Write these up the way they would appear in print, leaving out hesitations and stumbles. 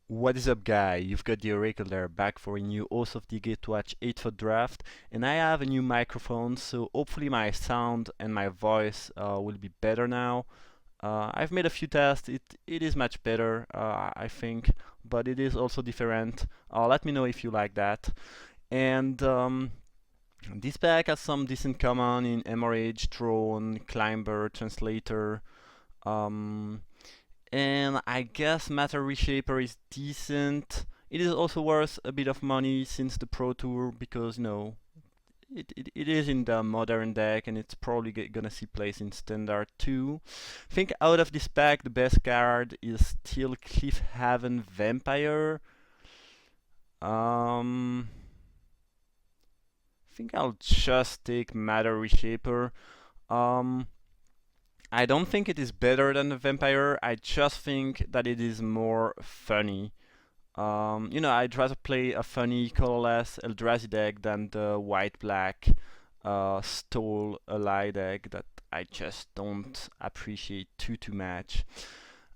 What is up, guy? You've got the Oracle there, back for a new host of the Gatewatch 8 foot draft, and I have a new microphone, so hopefully my sound and my voice will be better now. I've made a few tests. It is much better, I think, but it is also different. Let me know if you like that. And this pack has some decent common in Hemorrhage, Drone, Climber, Translator. Um, and I guess Matter Reshaper is decent. It is also worth a bit of money since the Pro Tour because, it is in the modern deck and it's probably gonna see place in standard too. I think out of this pack the best card is still Cliffhaven Vampire. I think I'll just take Matter Reshaper. Um, I don't think it is better than the Vampire. I just think that it is more funny. I'd rather play a funny colorless Eldrazi deck than the white-black Stole Ally deck that I just don't appreciate too much.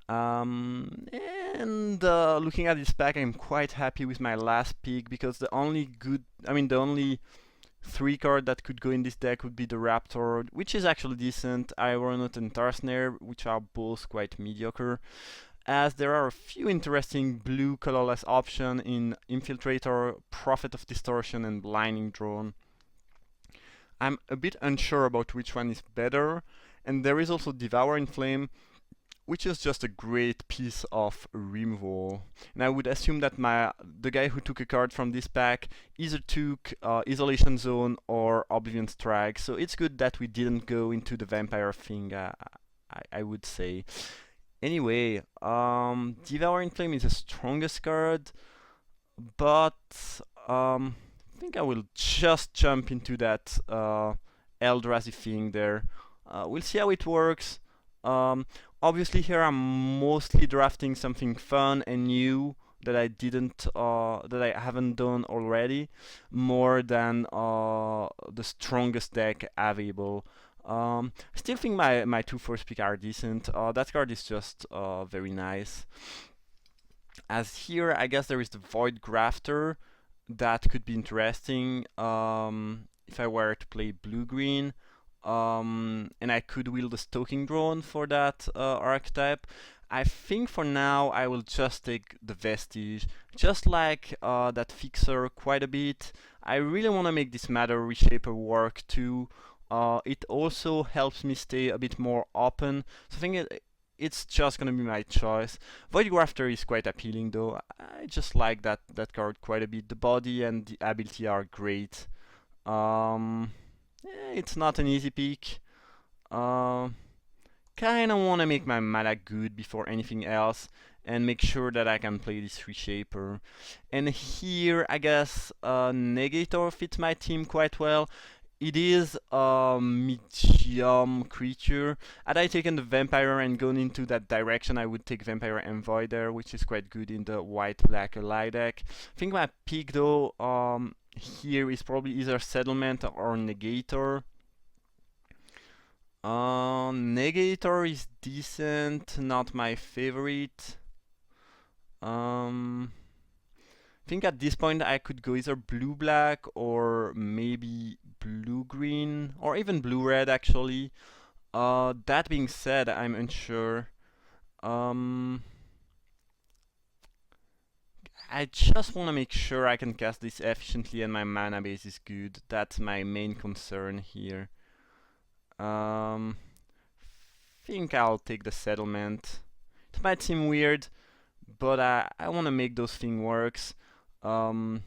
And looking at this pack, I'm quite happy with my last pick because the only three card that could go in this deck would be the Raptor, which is actually decent, Ironote and Tarsnare, which are both quite mediocre, as there are a few interesting blue colorless options in Infiltrator, Prophet of Distortion, and Blinding Drone. I'm a bit unsure about which one is better, and there is also Devour in Flame, which is just a great piece of removal. And I would assume that the guy who took a card from this pack either took Isolation Zone or Oblivion Strike, so it's good that we didn't go into the vampire thing, I would say. Anyway, Devour in Flame is the strongest card, but I think I will just jump into that Eldrazi thing there. We'll see how it works. Um, Obviously, here I'm mostly drafting something fun and new that I haven't done already, more than the strongest deck available. I still think my two first pick are decent. That card is just very nice. As here, I guess there is the Void Grafter that could be interesting if I were to play blue green. And I could wield the Stoking Drone for that archetype. I think for now I will just take the Vestige, just like that Fixer quite a bit. I really want to make this Matter Reshaper work too. It also helps me stay a bit more open, so I think it's just gonna be my choice. Void Grafter is quite appealing though. I just like that card quite a bit. The body and the ability are great. Um, it's not an easy pick. Uh, Kinda wanna make my mana good before anything else and make sure that I can play this Reshaper. And here, I guess, Negator fits my team quite well. It is a medium creature. Had I taken the Vampire and gone into that direction, I would take Vampire and Void there, which is quite good in the white-black ally deck. I think my pick though, here is probably either Settlement or Negator. Negator is decent, not my favorite. I think at this point I could go either blue-black or maybe blue-green or even blue-red actually. That being said, I'm unsure. Um, I just want to make sure I can cast this efficiently and my mana base is good. That's my main concern here. Um, think I'll take the settlement. It might seem weird, but I want to make those things works. Um,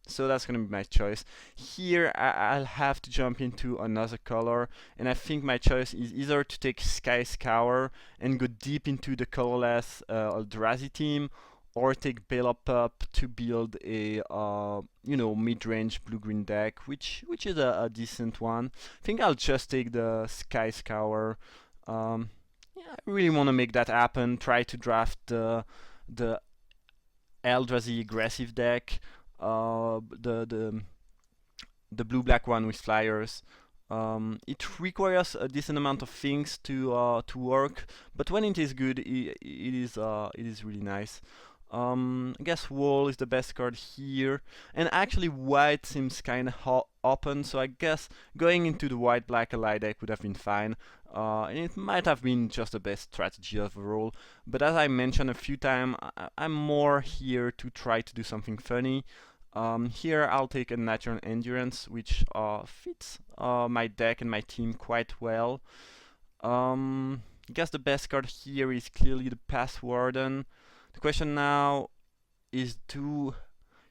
so that's gonna be my choice. Here I'll have to jump into another color, and I think my choice is either to take Sky Scour and go deep into the colorless Eldrazi team, or take Bale Up to build a mid-range blue-green deck, which is a decent one. I think I'll just take the Sky Scour. Yeah, I really want to make that happen. Try to draft the Eldrazi aggressive deck, the blue-black one with flyers. It requires a decent amount of things to work, but when it is good, it is really nice. I guess wall is the best card here, and actually white seems kind of open, so I guess going into the white-black ally deck would have been fine, and it might have been just the best strategy overall. But as I mentioned a few times, I'm more here to try to do something funny. Here I'll take a natural endurance, which fits my deck and my team quite well. I guess the best card here is clearly the Path Warden. The question now is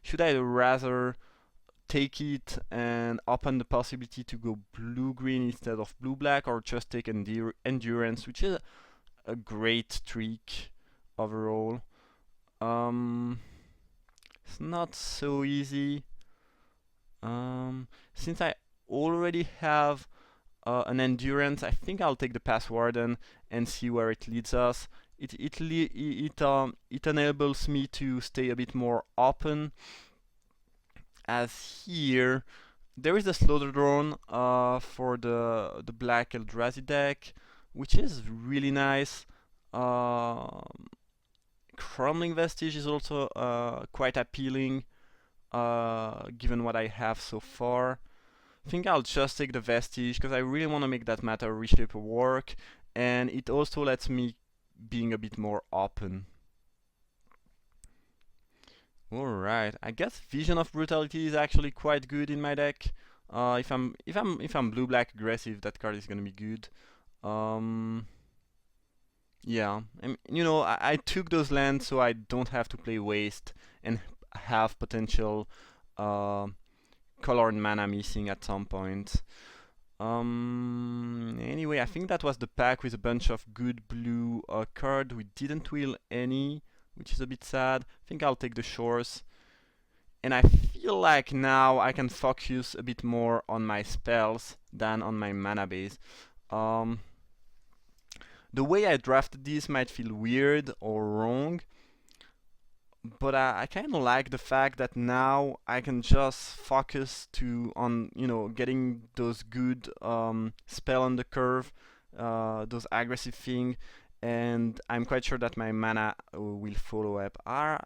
should I rather take it and open the possibility to go blue-green instead of blue-black, or just take endurance, which is a great trick overall. It's not so easy. Since I already have an endurance, I think I'll take the Path Warden and see where it leads us. It enables me to stay a bit more open, as here there is a Slaughter Drone for the black Eldrazi deck, which is really nice. Crumbling Vestige is also quite appealing, given what I have so far. I think I'll just take the Vestige because I really want to make that Matter Reshaper work, and it also lets me being a bit more open. Alright, I guess Vision of Brutality is actually quite good in my deck. If I'm blue-black aggressive, that card is gonna be good. Yeah, and I took those lands so I don't have to play waste and have potential color and mana missing at some point. Anyway, I think that was the pack with a bunch of good blue card. We didn't wheel any, which is a bit sad. I think I'll take the Shores. And I feel like now I can focus a bit more on my spells than on my mana base. The way I drafted this might feel weird or wrong, but I kind of like the fact that now I can just focus on getting those good spell on the curve, those aggressive thing, and I'm quite sure that my mana will follow up.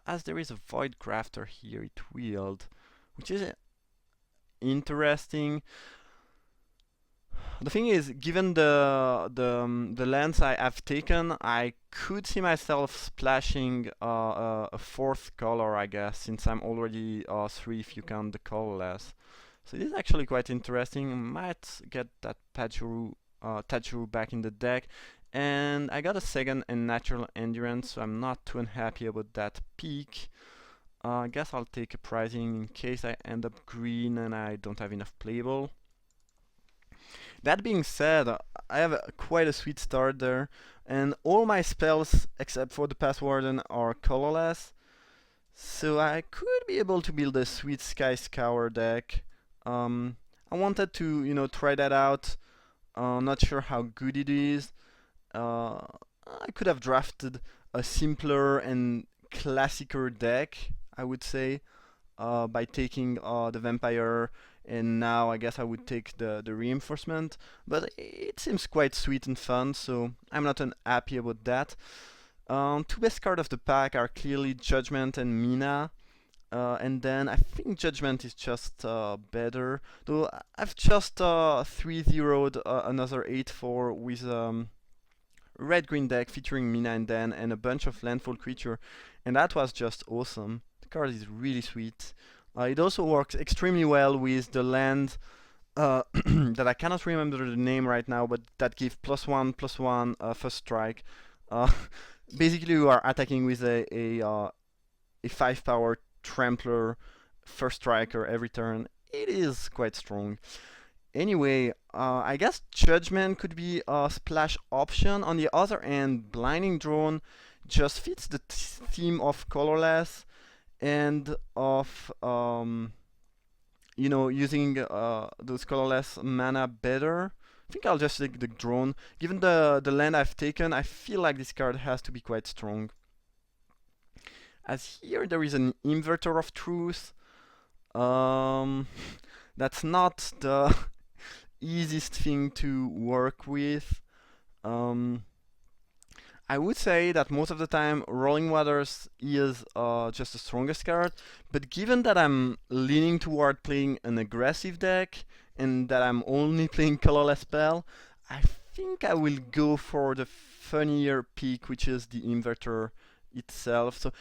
As there is a Void Crafter here, it wheeled, which is interesting. The thing is, given the lens I have taken, I could see myself splashing a fourth color, I guess, since I'm already 3 if you count the colorless. So this is actually quite interesting. Might get that Tajuru back in the deck. And I got a second and natural endurance, so I'm not too unhappy about that peak. I guess I'll take a pricing in case I end up green and I don't have enough playable. That being said, I have quite a sweet start there, and all my spells except for the Path Warden are colorless, so I could be able to build a sweet Sky Scour deck. I wanted to, try that out. Not sure how good it is. I could have drafted a simpler and classicer deck, I would say, by taking the Vampire, and now I guess I would take the Reinforcement, but it seems quite sweet and fun, so I'm not unhappy about that. Two best cards of the pack are clearly Judgment and Mina, and then I think Judgment is just better, though I've just 3-0'd another 8-4 with red-green deck featuring Mina and Dan and a bunch of landfall creature, and that was just awesome. The card is really sweet. It also works extremely well with the land that I cannot remember the name right now, but that gives +1/+1 first strike. Basically, you are attacking with a 5-power Trampler first striker every turn. It is quite strong. Anyway, I guess Judgment could be a splash option. On the other hand, Blinding Drone just fits the theme of colorless and of using those colorless mana better. I think I'll just take the drone. Given the land I've taken, I feel like this card has to be quite strong. As here there is an Inverter of Truth. That's not the easiest thing to work with. I would say that most of the time Rolling Waters is just the strongest card, but given that I'm leaning toward playing an aggressive deck and that I'm only playing colorless spell, I think I will go for the funnier pick, which is the inverter itself. So,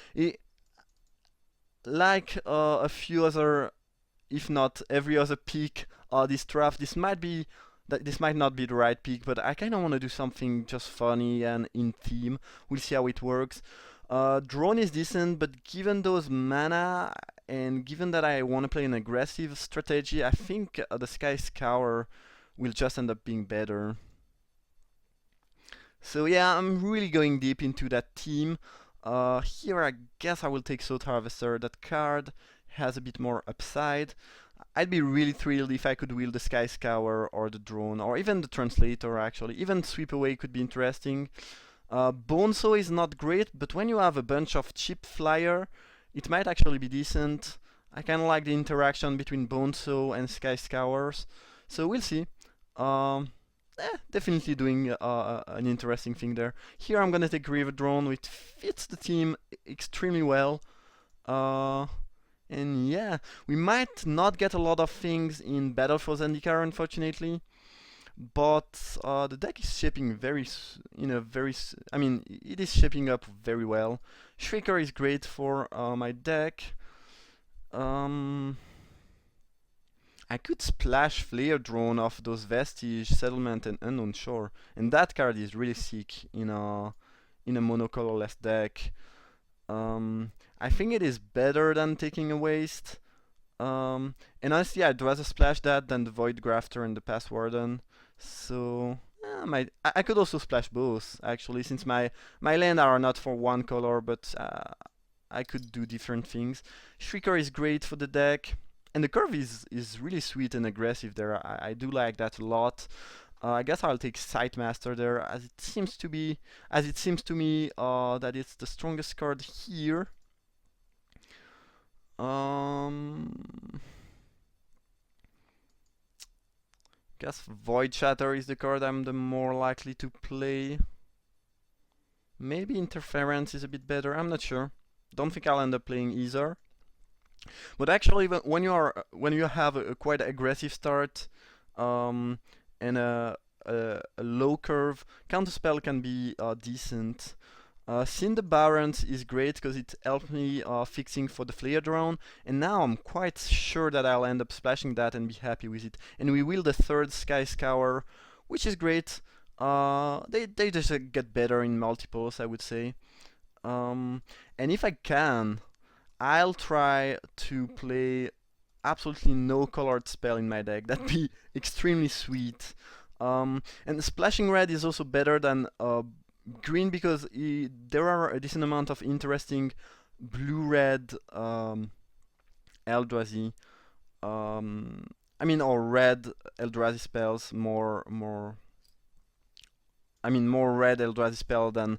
like a few other, if not every other pick this draft, this might not be the right pick, but I kind of want to do something just funny and in theme. We'll see how it works. Drone is decent, but given those mana and given that I want to play an aggressive strategy, I think the Sky Scour will just end up being better. So yeah, I'm really going deep into that team. Here I guess I will take Salt Harvester. That card has a bit more upside. I'd be really thrilled if I could wield the Sky Scour or the Drone, or even the Translator actually. Even Sweep Away could be interesting. Bonesaw is not great, but when you have a bunch of cheap flyer, it might actually be decent. I kinda like the interaction between Bonesaw and Sky Scours, so we'll see. Definitely doing an interesting thing there. Here I'm gonna take River Drone, which fits the team extremely well. And yeah, we might not get a lot of things in Battle for Zendikar, unfortunately, but the deck is shaping I mean, it is shaping up very well. Shrieker is great for my deck. I could splash Flare Drone off those Vestige, Settlement, and Unknown Shore, and that card is really sick in a monocolorless deck. I think it is better than taking a waste. And honestly, I'd rather splash that than the Void Grafter and the Pass Warden. So I could also splash both actually, since my land are not for one color, but I could do different things. Shrieker is great for the deck, and the curve is really sweet and aggressive there. I do like that a lot. I guess I'll take Sightmaster there, as it seems to me that it's the strongest card here. Guess Void Shatter is the card I'm the more likely to play. Maybe Interference is a bit better. I'm not sure. Don't think I'll end up playing either. But actually, when you have a quite aggressive start, and a low curve, Counterspell can be decent. Cinder Barons is great because it helped me fixing for the Flare Drone, and now I'm quite sure that I'll end up splashing that and be happy with it. And we will the third Sky Scour, which is great. They just get better in multiples, I would say. And if I can, I'll try to play absolutely no colored spell in my deck. That'd be extremely sweet. And splashing red is also better than green because there are a decent amount of interesting blue-red Eldrazi. Or red Eldrazi spells. More red Eldrazi spell than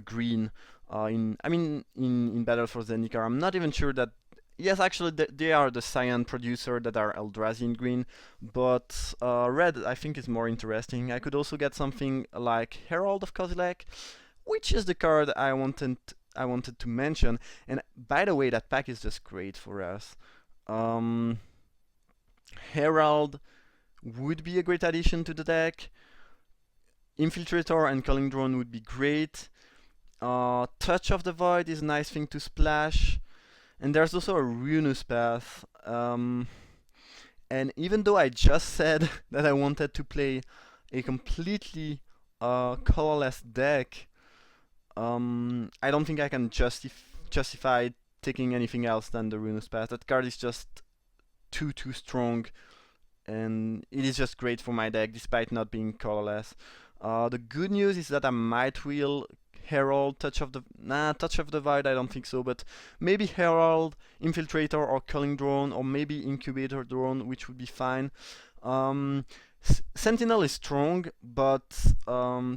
green. In Battle for Zendikar, I'm not even sure that. Yes, actually, they are the cyan producer that are Eldrazi in green, but red I think is more interesting. I could also get something like Herald of Kozilek, which is the card I wanted to mention. And by the way, that pack is just great for us. Herald would be a great addition to the deck. Infiltrator and Culling Drone would be great. Touch of the Void is a nice thing to splash. And there's also a Runus Path. And even though I just said that I wanted to play a completely colorless deck, I don't think I can justify taking anything else than the Runus Path. That card is just too strong, and it is just great for my deck despite not being colorless. The good news is that I might wheel Herald, Touch of the Void, I don't think so, but maybe Herald, Infiltrator, or Culling Drone, or maybe Incubator Drone, which would be fine. Sentinel is strong, but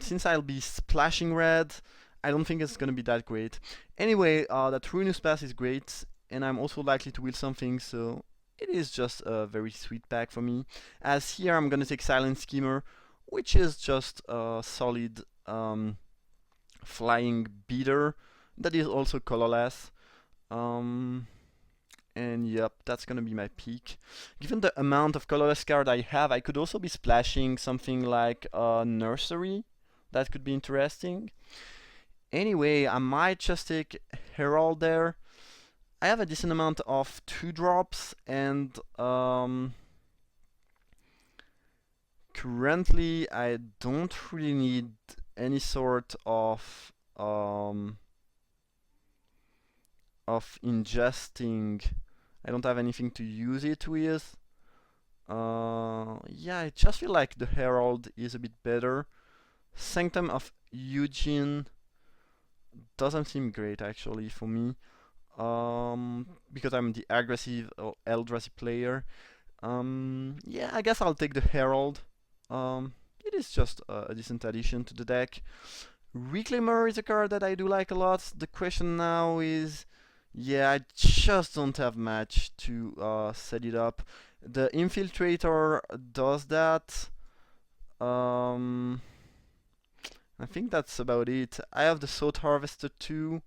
since I'll be splashing red, I don't think it's gonna be that great. Anyway, that Runus Pass is great, and I'm also likely to wheel something, so it is just a very sweet pack for me. As here I'm gonna take Silent Schemer, which is just a solid Flying Beater that is also colorless. And yep, that's gonna be my peak. Given the amount of colorless card I have, I could also be splashing something like Nursery. That could be interesting. Anyway, I might just take Herald there. I have a decent amount of 2-drops, and currently I don't really need any sort of ingesting. I don't have anything to use it with. Yeah, I just feel like the Herald is a bit better. Sanctum of Eugene doesn't seem great actually for me. Because I'm the aggressive Eldrazi player. Yeah, I guess I'll take the Herald. It is just a decent addition to the deck. Reclaimer is a card that I do like a lot. The question now is, yeah, I just don't have much to set it up. The Infiltrator does that. I think that's about it. I have the Salt Harvester too,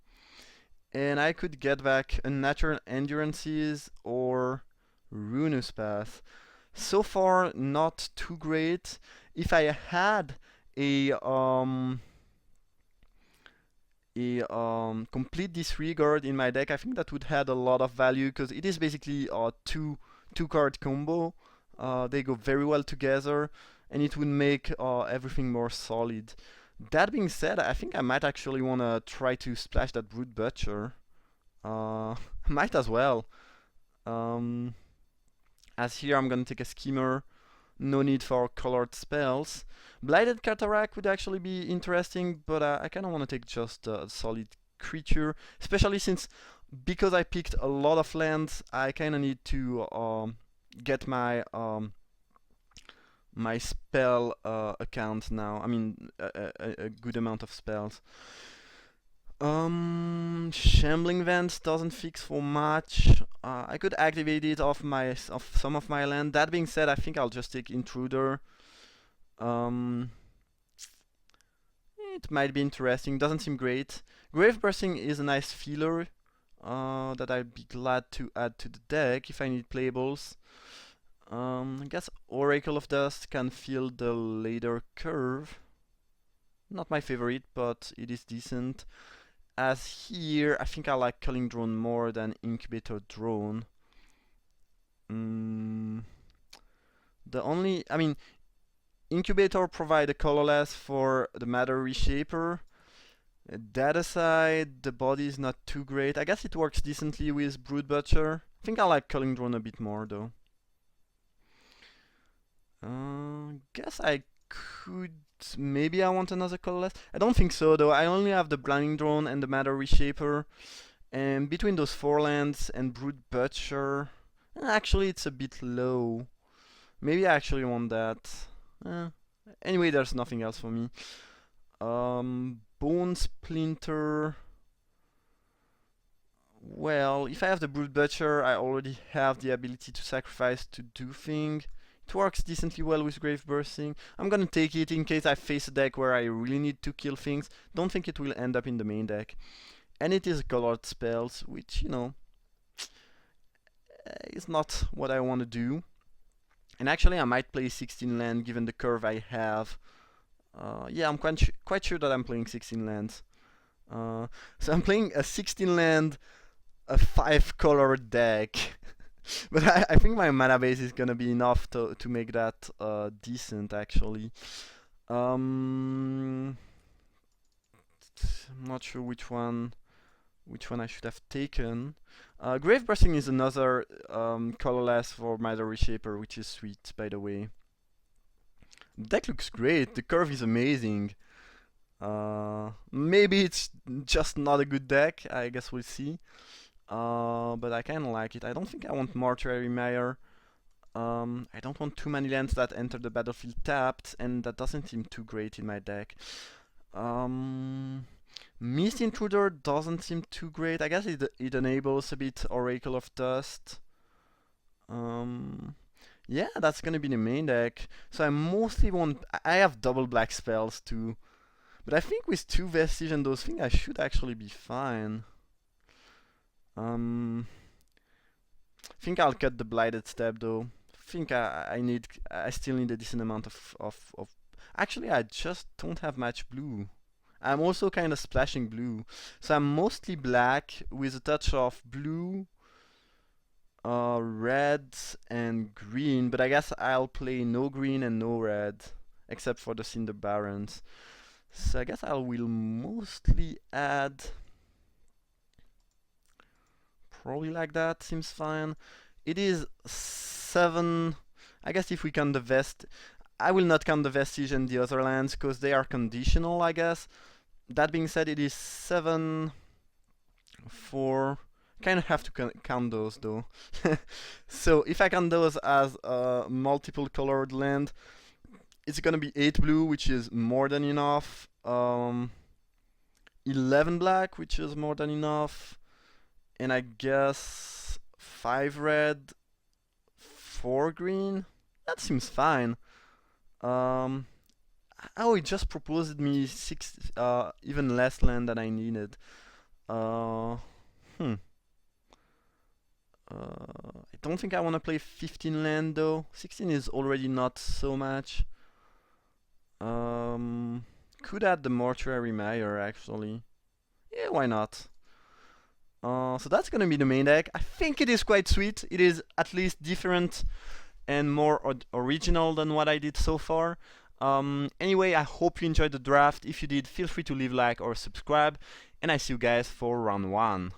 and I could get back Unnatural Endurances or Runus Path. So far, not too great. If I had a complete disregard in my deck, I think that would add a lot of value because it is basically a two card combo. They go very well together, and it would make everything more solid. That being said, I think I might actually want to try to splash that Brute Butcher. Might as well. As here I'm gonna take a Schemer. No need for colored spells. Blighted Cataract would actually be interesting, but I kind of want to take just a solid creature, especially since because I picked a lot of lands, I kind of need to get my my spell account now. I mean, a good amount of spells. Shambling Vents doesn't fix for much. I could activate it off some of my land. That being said, I think I'll just take Intruder. It might be interesting. Doesn't seem great. Grave Bursting is a nice filler that I'd be glad to add to the deck if I need playables. I guess Oracle of Dust can fill the later curve. Not my favorite, but it is decent. As here, I think I like Culling Drone more than Incubator Drone. I mean, Incubator provide a colorless for the Matter Reshaper. That aside, the body is not too great. I guess it works decently with Brood Butcher. I think I like Culling Drone a bit more though. Guess I could. Maybe I want another colorless. I don't think so though. I only have the Blinding Drone and the Matter Reshaper. And between those 4 lands and Brood Butcher, actually it's a bit low. Maybe I actually want that. Anyway, there's nothing else for me. Bone Splinter. Well, if I have the Brood Butcher, I already have the ability to sacrifice to do things. It works decently well with Grave Bursting. I'm gonna take it in case I face a deck where I really need to kill things. Don't think it will end up in the main deck. And it is colored spells, which, you know, is not what I want to do. And actually I might play 16 land given the curve I have. Yeah, I'm quite sure that I'm playing 16 lands. So I'm playing a 16 land, a 5-color deck. But I think my mana base is gonna be enough to make that decent actually. I'm not sure which one I should have taken. Grave Bursting is another colorless for Matter Reshaper, which is sweet by the way. The deck looks great, the curve is amazing. Maybe it's just not a good deck, I guess we'll see. But I kinda like it. I don't think I want Mortuary Mire. I don't want too many lands that enter the battlefield tapped, and that doesn't seem too great in my deck. Mist Intruder doesn't seem too great. I guess it enables a bit Oracle of Dust. Yeah, that's gonna be the main deck. So I mostly want. I have double black spells too. But I think with 2 Vestige and those things, I should actually be fine. I think I'll cut the Blighted Step though. I think I still need a decent amount of. Actually, I just don't have much blue. I'm also kind of splashing blue, so I'm mostly black with a touch of blue, red, and green. But I guess I'll play no green and no red, except for the Cinder Barons. So I guess I will mostly add. Probably like that, seems fine. It is 7. I guess if we count the Vest, I will not count the Vestige and the other lands because they are conditional, I guess. That being said, it is 7, 4. Kind of have to count those though. So if I count those as a multiple colored land, it's gonna be 8 blue, which is more than enough. 11 black, which is more than enough. And I guess 5 red, 4 green. That seems fine. Oh, it just proposed me 6, even less land than I needed. I don't think I want to play 15 land though. 16 is already not so much. Could add the Mortuary Mire actually. Yeah, why not? So that's gonna be the main deck. I think it is quite sweet. It is at least different and more original than what I did so far. Anyway, I hope you enjoyed the draft. If you did, feel free to leave a like or subscribe. And I see you guys for round 1.